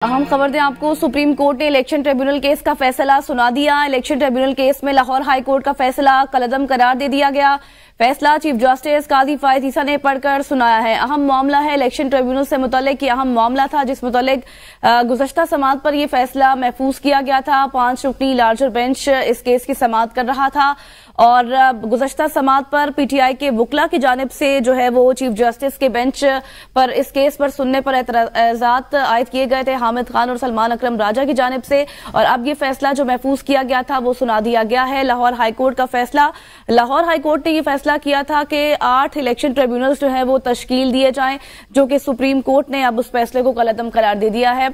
अहम खबर दें आपको, सुप्रीम कोर्ट ने इलेक्शन ट्रिब्यूनल केस का फैसला सुना दिया। इलेक्शन ट्रिब्यूनल केस में लाहौर हाई कोर्ट का फैसला कलअदम करार दे दिया गया। फैसला चीफ जस्टिस काजी फायद ईसा ने पढ़कर सुनाया है। अहम मामला है इलेक्शन ट्रिब्यूनल से मुतल्लिक अहम मामला था जिस मुतल्लिक गुज़श्ता समाअत पर यह फैसला महफूज किया गया था। 5 रुकनी लार्जर बेंच इस केस की समाअत कर रहा था और गुज़श्ता समाअत पर पीटीआई के वकला की जानिब से जो है वो चीफ जस्टिस के बेंच पर इस केस पर सुनने पर एतराज़ात आयद किए गए थे हामिद खान और सलमान अकरम राजा की जानिब से, और अब ये फैसला जो महफूज किया गया था वो सुना दिया गया है। लाहौर हाई कोर्ट का फैसला, लाहौर हाई कोर्ट ने ये फैसला किया था कि 8 इलेक्शन ट्रिब्यूनल्स जो है वो तश्कील दिए जाएं, जो कि सुप्रीम कोर्ट ने अब उस फैसले को कलअदम करार दे दिया है।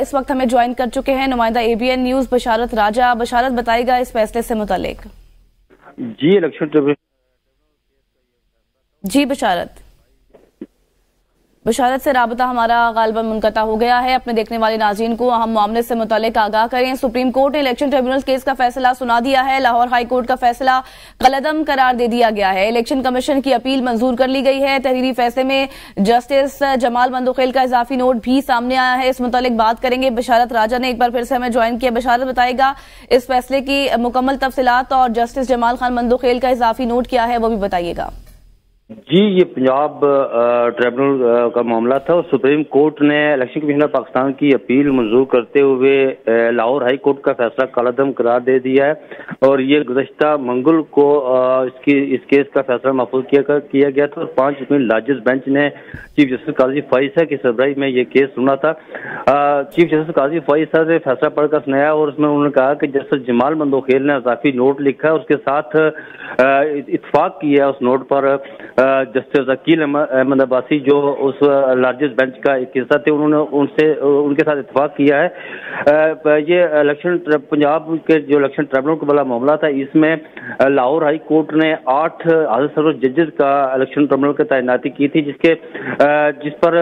इस वक्त हमें ज्वाइन कर चुके हैं नुमाइंदा ABN न्यूज बशारत राजा। बशारत, बताएगा इस फैसले से मुतालिक। जी, इलेक्शन ट्रिब्यूनल जी बशारत से राबता हमारा गालिबन मुनक़ता हो गया है। अपने देखने वाले नाज़रीन को अहम मामले से मुतालिक आगाह करें। सुप्रीम कोर्ट ने इलेक्शन ट्रिब्यूनल केस का फैसला सुना दिया है। लाहौर हाई कोर्ट का फैसला कलअदम करार दे दिया गया है। इलेक्शन कमीशन की अपील मंजूर कर ली गई है। तहरीरी फैसले में जस्टिस जमाल मंदोखेल का इजाफी नोट भी सामने आया है। इस मुतालिक बात करेंगे। बशारत राजा ने एक बार फिर से हमें ज्वाइन किया। बशारत, बताएगा इस फैसले की मुकम्मल तफसीलात और जस्टिस जमाल खान मंदोखेल का इजाफी नोट क्या है वो भी बताइएगा। जी, ये पंजाब ट्रिब्यूनल का मामला था और सुप्रीम कोर्ट ने इलेक्शन कमीशन पाकिस्तान की अपील मंजूर करते हुए लाहौर हाई कोर्ट का फैसला कलअदम करार दे दिया है और ये गुज़श्ता मंगल को इस केस का फैसला महफूज किया गया था और 5 रुकनी लार्जेस्ट बेंच ने चीफ जस्टिस काजी फायद ईसा की सरबराही में ये केस सुना था। चीफ जस्टिस काजी फायद ईसा ने फैसला पढ़कर सुनाया और उसमें उन्होंने कहा कि जस्टिस जमाल मंदोखेल ने इजाफी नोट लिखा है, उसके साथ इत्तफाक किया उस नोट पर जस्टिस अकील अहमद अब्बासी जो उस लार्जेस्ट बेंच का एक हिस्सा थे, उन्होंने उनके साथ इत्तफाक किया है। ये इलेक्शन पंजाब के जो इलेक्शन ट्रिब्यूनल का बड़ा मामला था, इसमें लाहौर हाई कोर्ट ने 8 हाजिर सर्विस जजेस का इलेक्शन ट्रिब्यूनल की तैनाती की थी, जिस पर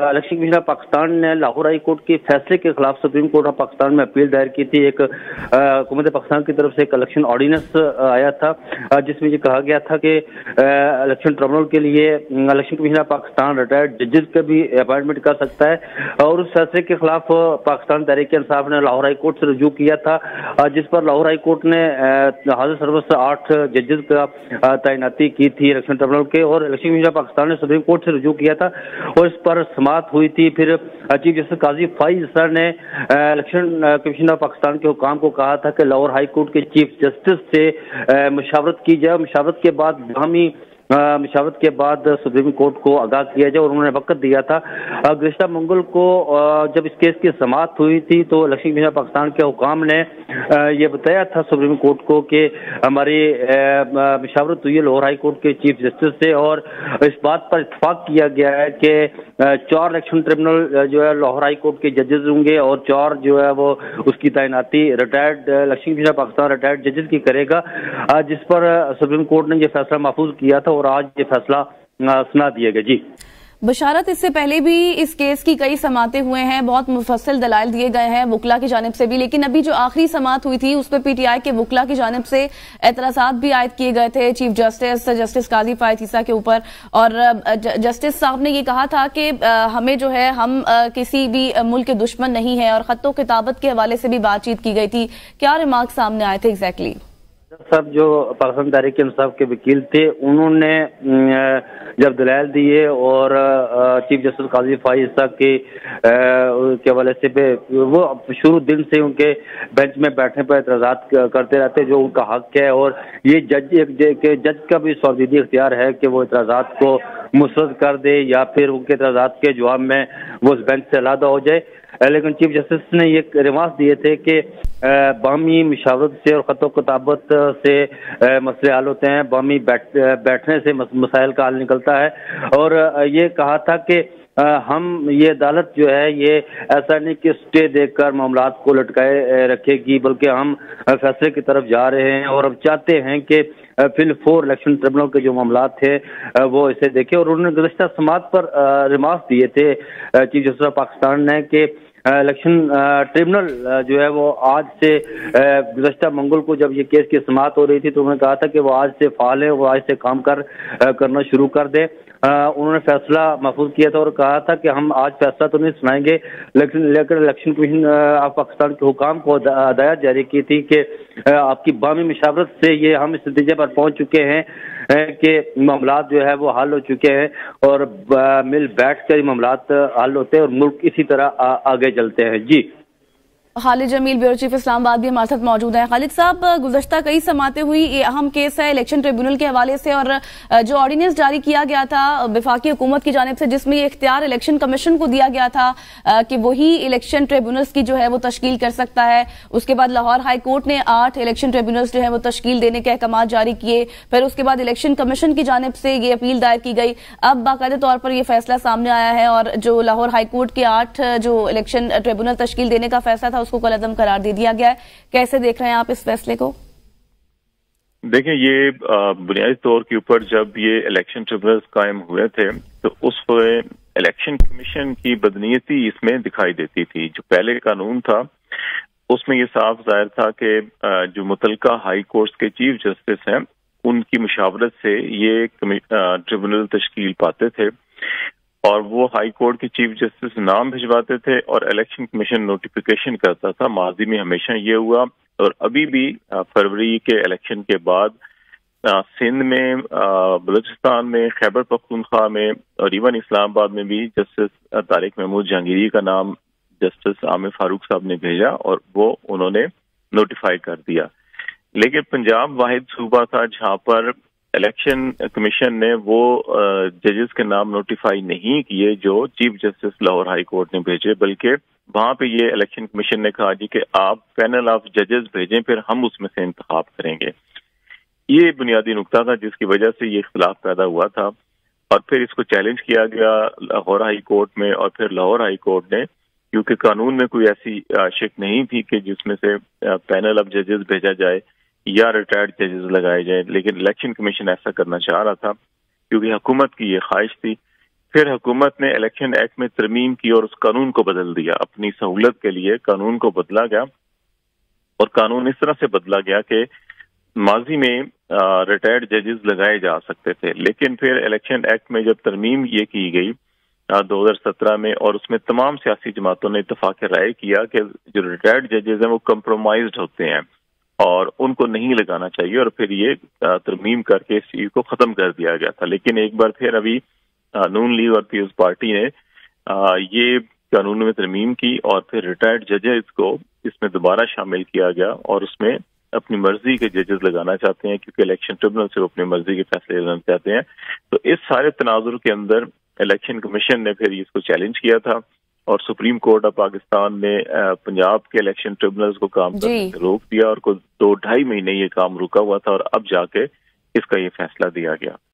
इलेक्शन कमीशन पाकिस्तान ने लाहौर हाई कोर्ट के फैसले के खिलाफ सुप्रीम कोर्ट ऑफ पाकिस्तान में अपील दायर की थी। एक हुकूमत पाकिस्तान की तरफ से एक इलेक्शन ऑर्डिनेंस आया था जिसमें ये कहा गया था कि इलेक्शन ट्रिब्यूनल के लिए इलेक्शन कमीशन पाकिस्तान रिटायर्ड जजेस का भी अपॉइंटमेंट कर सकता है और उस फैसले के खिलाफ पाकिस्तान तहरीक इंसाफ ने लाहौर हाई कोर्ट से रुजू किया था, जिस पर लाहौर हाई कोर्ट ने हाजिर सर्विस 8 जजेस का तैनाती की थी इलेक्शन ट्रिब्यूनल के, और इलेक्शन कमीशन पाकिस्तान ने सुप्रीम कोर्ट से रुजू किया था और इस पर समाअत हुई थी। फिर चीफ जस्टिस काजी फायद ईसा ने इलेक्शन कमीशन ऑफ पाकिस्तान के हुकाम को कहा था कि लाहौर हाई कोर्ट के चीफ जस्टिस से मशावरत की जाए। मशावरत के बाद सुप्रीम कोर्ट को आगाह किया जाए और उन्होंने वक्त दिया था। गुज़श्ता मंगल को जब इस केस की समाअत हुई थी तो इलेक्शन कमीशन पाकिस्तान के हुकाम ने यह बताया था सुप्रीम कोर्ट को कि हमारी मशावरत हुई है लाहौर हाई कोर्ट के चीफ जस्टिस से और इस बात पर इत्तफाक किया गया है कि 4 इलेक्शन ट्रिब्यूनल जो है लाहौर हाई कोर्ट के जजेस होंगे और 4 जो है वो उसकी तैनाती retired election commission Pakistan retired जजेस की करेगा, जिस पर सुप्रीम कोर्ट ने यह फैसला महफूज किया था और आज ये फैसला सुना दिया गया। जी बशारत, इससे पहले भी इस केस की कई समातें हुए हैं, बहुत मुफस्सिल दलाइल दिए गए हैं वकला की जानिब से भी, लेकिन अभी जो आखिरी समात हुई थी उस पर पीटीआई के वकला की जानिब से एतराज़ात भी आयद किए गए थे चीफ जस्टिस काजी फायद ईसा के ऊपर, और जस्टिस साहब ने ये कहा था कि हमें जो है हम किसी भी मुल्क के दुश्मन नहीं है और खत्तो किताबत के हवाले से भी बातचीत की गई थी। क्या रिमार्क सामने आए थे एग्जैक्टली? सब जो पाकिस्तान तहरीक इंसाफ के वकील थे उन्होंने जब दलाइल दिए और चीफ जस्टिस काजी फायद ईसा के हवाले से वो शुरू दिन से उनके बेंच में बैठने पर एतराज़ात करते रहते जो उनका हक है, और ये जज का भी सौदीदी इख्तियार है कि वो एतराज़ात को मुस्तरद कर दे या फिर उनके एतराज़ात के जवाब में वो उस बेंच से अलहदा हो जाए। लेकिन चीफ जस्टिस ने ये रिमार्क दिए थे कि बामी मशावरत से और खतो किताबत से मसले हल होते हैं, बामी बैठने से मसाइल का हल निकलता है, और ये कहा था कि हम ये अदालत जो है ये ऐसा नहीं कि स्टे देकर मामलात को लटकाए रखेगी, बल्कि हम फैसले की तरफ जा रहे हैं और अब चाहते हैं कि फिल 4 इलेक्शन ट्रिब्यूनल के जो मामलात थे वो इसे देखे। और उन्होंने गुज़श्ता समाअत पर रिमार्क दिए थे चीफ जस्टिस पाकिस्तान ने कि الیکشن ٹریبونل جو ہے وہ آج سے گزشتہ منگل کو جب یہ کیس کی سماعت ہو رہی تھی تو انہوں نے کہا تھا کہ وہ آج سے فعال ہے، وہ آج سے کام کرنا شروع کر دے۔ انہوں نے فیصلہ محفوظ کیا تھا اور کہا تھا کہ ہم آج فیصلہ تو نہیں سنائیں گے، لیکن الیکشن کمیشن آف پاکستان کے حکام کو ہدایت جاری کی تھی کہ آپ کی باہمی مشاورت سے یہ ہم اس نتیجے پر پہنچ چکے ہیں کہ معاملات جو ہے وہ حل ہو چکے ہیں اور مل بیٹھ کر معاملات حل ہوتے ہیں اور ملک اسی طرح آگے چلتے ہیں۔ جی خالد جمیل، بیورو چیف اسلام آباد بھی ہمارے ساتھ موجود ہیں۔ خالد صاحب، گزشتہ کئی سماعتیں ہوئی، یہ اہم کیس ہے الیکشن ٹریبونل کے حوالے سے، اور جو آرڈیننس جاری کیا گیا تھا وفاقی حکومت کی جانب سے جس میں یہ اختیار الیکشن کمیشن کو دیا گیا تھا کہ وہی الیکشن ٹریبونلز کی جو ہے وہ تشکیل کر سکتا ہے، اس کے بعد لاہور ہائی کورٹ نے 8 الیکشن ٹریبونلز جو ہے وہ تشکیل دینے کے احکامات جاری کیے، پھر اس کے بعد الیکشن کمیشن کی جانب سے یہ اپیل دائر کی گئی، اب باقاعدہ طور پر یہ فیصلہ سامنے آیا ہے اور جو لاہور ہائی کورٹ کے 8 جو الیکشن ٹریبونل تشکیل دینے کا فیصلہ تھا اس کو کالعدم قرار دے دیا گیا ہے۔ کیسے دیکھ رہے ہیں آپ اس فیصلے کو؟ دیکھیں، یہ بنیادی طور کے اوپر جب یہ الیکشن ٹریبونلز قائم ہوئے تھے تو اس الیکشن کمیشن کی بدنیتی اس میں دکھائی دیتی تھی۔ جو پہلے قانون تھا اس میں یہ صاف ظاہر تھا کہ جو متعلقہ ہائی کورٹس کے چیف جسٹس ہیں ان کی مشاورت سے یہ ٹریبونل تشکیل پاتے تھے اور وہ ہائی کورٹ کے چیف جسٹس نام بھجواتے تھے اور الیکشن کمیشن نوٹیفیکیشن کرتا تھا۔ ماضی میں ہمیشہ یہ ہوا اور ابھی بھی فروری کے الیکشن کے بعد سندھ میں، بلوچستان میں، خیبر پختونخوا میں اور ایون اسلام آباد میں بھی جسٹس طارق محمود جہانگیری کا نام جسٹس عامر فاروق صاحب نے بھیجا اور وہ انہوں نے نوٹیفائی کر دیا۔ لیکن پنجاب واحد صوبہ تھا جہاں پر الیکشن کمیشن نے وہ ججز کے نام نوٹیفائی نہیں کیے جو chief justice Lahore high court نے بھیجے، بلکہ وہاں پہ یہ الیکشن کمیشن نے کہا جی کہ آپ پینل آف ججز بھیجیں پھر ہم اس میں سے انتخاب کریں گے۔ یہ بنیادی نقطہ تھا جس کی وجہ سے یہ اختلاف پیدا ہوا تھا اور پھر اس کو چیلنج کیا گیا لاہور ہائی کورٹ میں اور پھر لاہور ہائی کورٹ نے، کیونکہ قانون میں کوئی ایسی شک نہیں تھی کہ جس میں سے پینل آف ججز بھیجا جائے یا ریٹائرڈ ججز لگائے جائیں، لیکن الیکشن کمیشن ایسا کرنا چاہ رہا تھا کیونکہ حکومت کی یہ خواہش تھی۔ پھر حکومت نے الیکشن ایکٹ میں ترمیم کی اور اس قانون کو بدل دیا، اپنی سہولت کے لیے قانون کو بدلا گیا اور قانون اس طرح سے بدلا گیا کہ ماضی میں ریٹائرڈ ججز لگائے جا سکتے تھے، لیکن پھر الیکشن ایکٹ میں جب ترمیم یہ کی گئی 2017 میں اور اس میں تمام سیاسی جماعتوں نے اتفاق رائے کیا کہ جو ریٹائرڈ ججز ہیں وہ کمپرومائزڈ ہوتے ہیں اور ان کو نہیں لگانا چاہیے، اور پھر یہ ترمیم کر کے اس چیز کو ختم کر دیا گیا تھا۔ لیکن ایک بار پھر ابھی نون لیگ اور پیپلز پارٹی نے یہ قانون میں ترمیم کی اور پھر ریٹائرڈ ججز کو اس میں دوبارہ شامل کیا گیا اور اس میں اپنی مرضی کے ججز لگانا چاہتے ہیں کیونکہ الیکشن ٹریبونل سے وہ اپنی مرضی کے فیصلے لینا چاہتے ہیں۔ تو اس سارے تناظر کے اندر الیکشن کمیشن نے پھر اس کو چیلنج کیا تھا اور سپریم کورٹ آف پاکستان نے پنجاب کے الیکشن ٹریبونلز کو کام کرنے سے روک دیا اور 2-2.5 مہینے یہ کام رکا ہوا تھا اور اب جا کے اس کا یہ فیصلہ دیا گیا۔